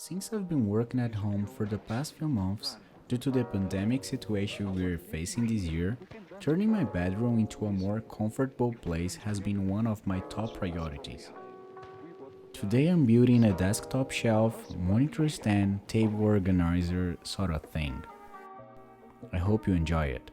Since I've been working at home for the past few months, due to the pandemic situation we're facing this year, turning my bedroom into a more comfortable place has been one of my top priorities. Today I'm building a desktop shelf, monitor stand, table organizer sort of thing. I hope you enjoy it.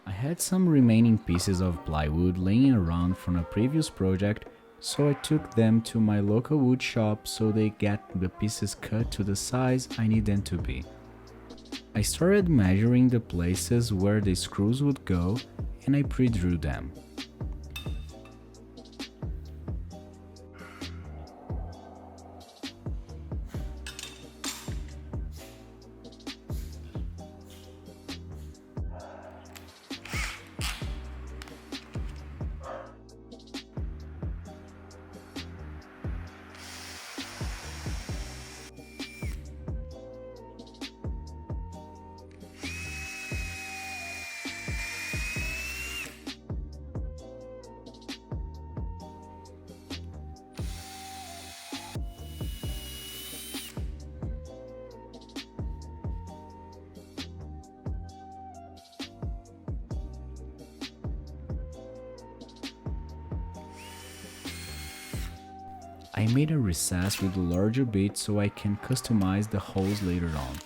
I had some remaining pieces of plywood laying around from a previous project, so I took them to my local wood shop so they get the pieces cut to the size I need them to be. I started measuring the places where the screws would go and I pre-drew them. I made a recess with a larger bit so I can customize the holes later on.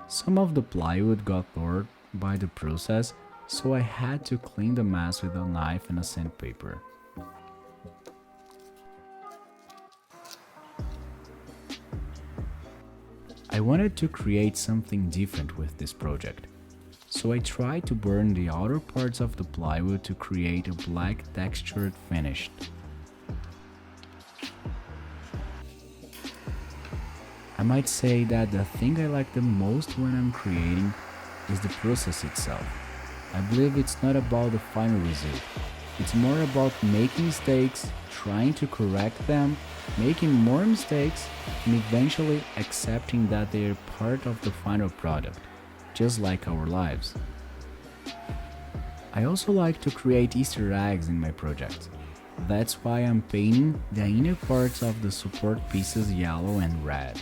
Some of the plywood got bored by the process, so I had to clean the mess with a knife and a sandpaper. I wanted to create something different with this project, so I tried to burn the outer parts of the plywood to create a black textured finish. I might say that the thing I like the most when I'm creating is the process itself. I believe it's not about the final result. It's more about making mistakes, trying to correct them, making more mistakes, and eventually accepting that they are part of the final product, just like our lives. I also like to create Easter eggs in my projects. That's why I'm painting the inner parts of the support pieces yellow and red.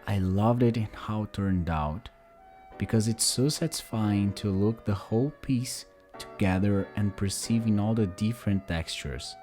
I loved it and how it turned out, because it's so satisfying to look the whole piece together and perceiving all the different textures.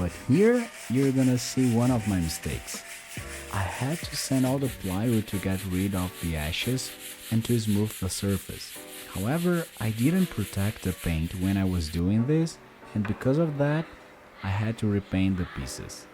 But here you're gonna see one of my mistakes. I had to sand all the plywood to get rid of the ashes and to smooth the surface. However, I didn't protect the paint when I was doing this, and because of that, I had to repaint the pieces.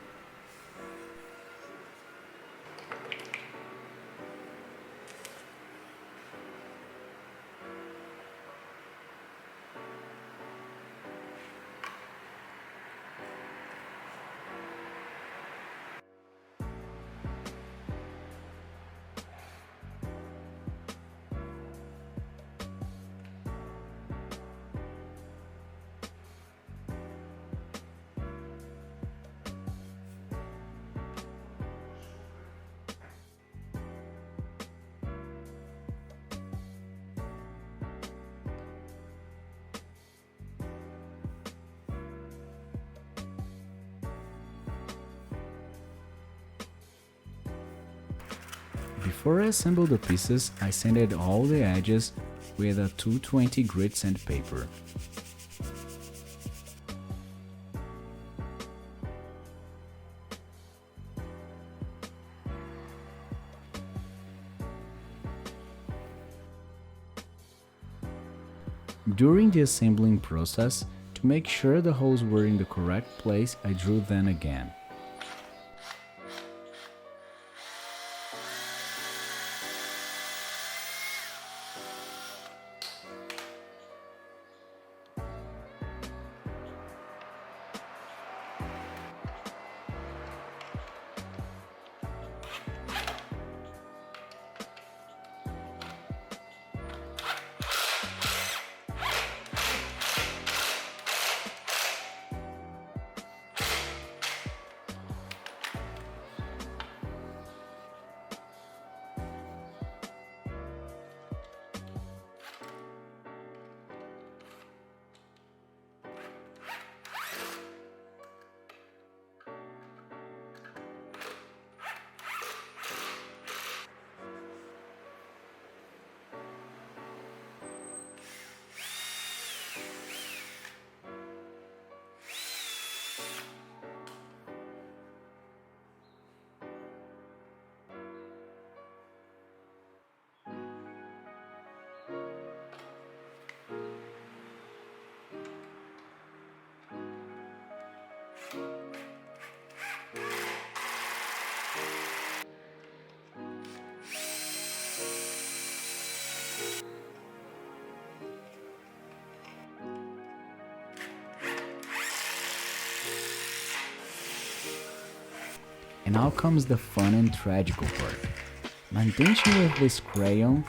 Before I assemble the pieces, I sanded all the edges with a 220 grit sandpaper. During the assembling process, to make sure the holes were in the correct place, I drew them again. And now comes the fun and tragical part. My intention with this crayon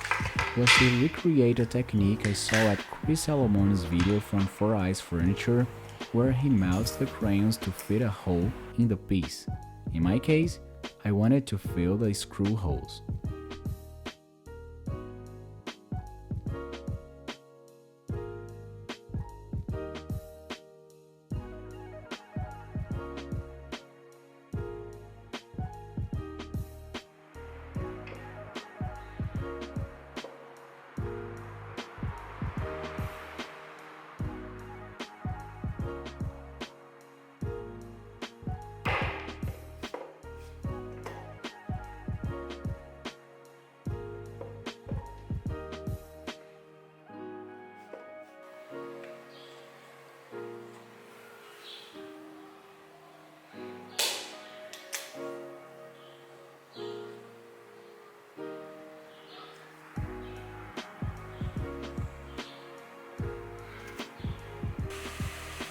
was to recreate a technique I saw at Chris Salomon's video from 4 Eyes Furniture, where he melts the crayons to fit a hole in the piece. In my case, I wanted to fill the screw holes.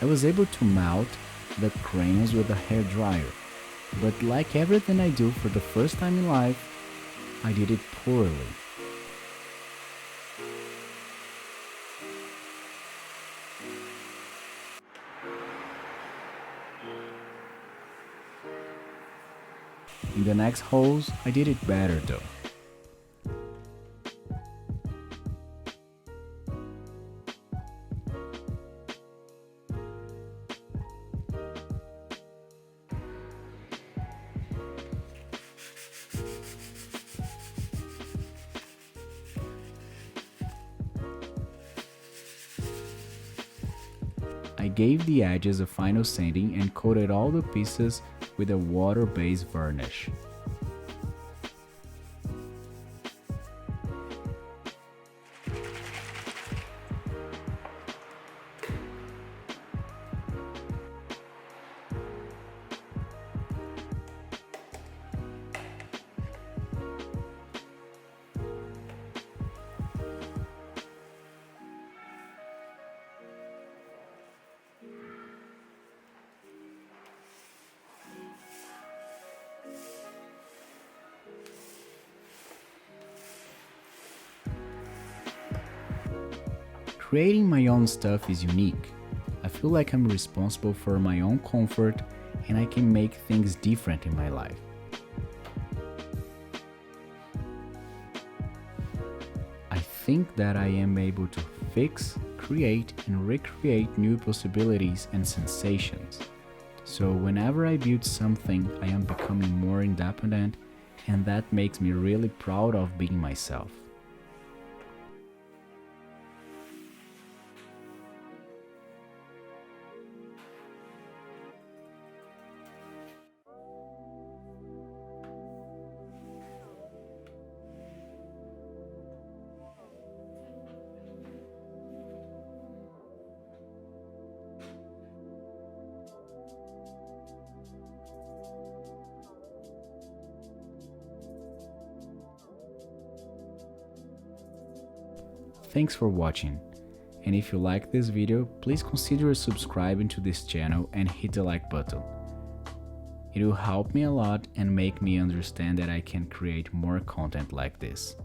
I was able to melt the crayons with a hair dryer, but like everything I do for the first time in life, I did it poorly. In the next holes, I did it better though. I gave the edges a final sanding and coated all the pieces with a water-based varnish. Creating my own stuff is unique. I feel like I'm responsible for my own comfort and I can make things different in my life. I think that I am able to fix, create, and recreate new possibilities and sensations. So whenever I build something, I am becoming more independent, and that makes me really proud of being myself. Thanks for watching, and if you like this video, please consider subscribing to this channel and hit the like button. It will help me a lot and make me understand that I can create more content like this.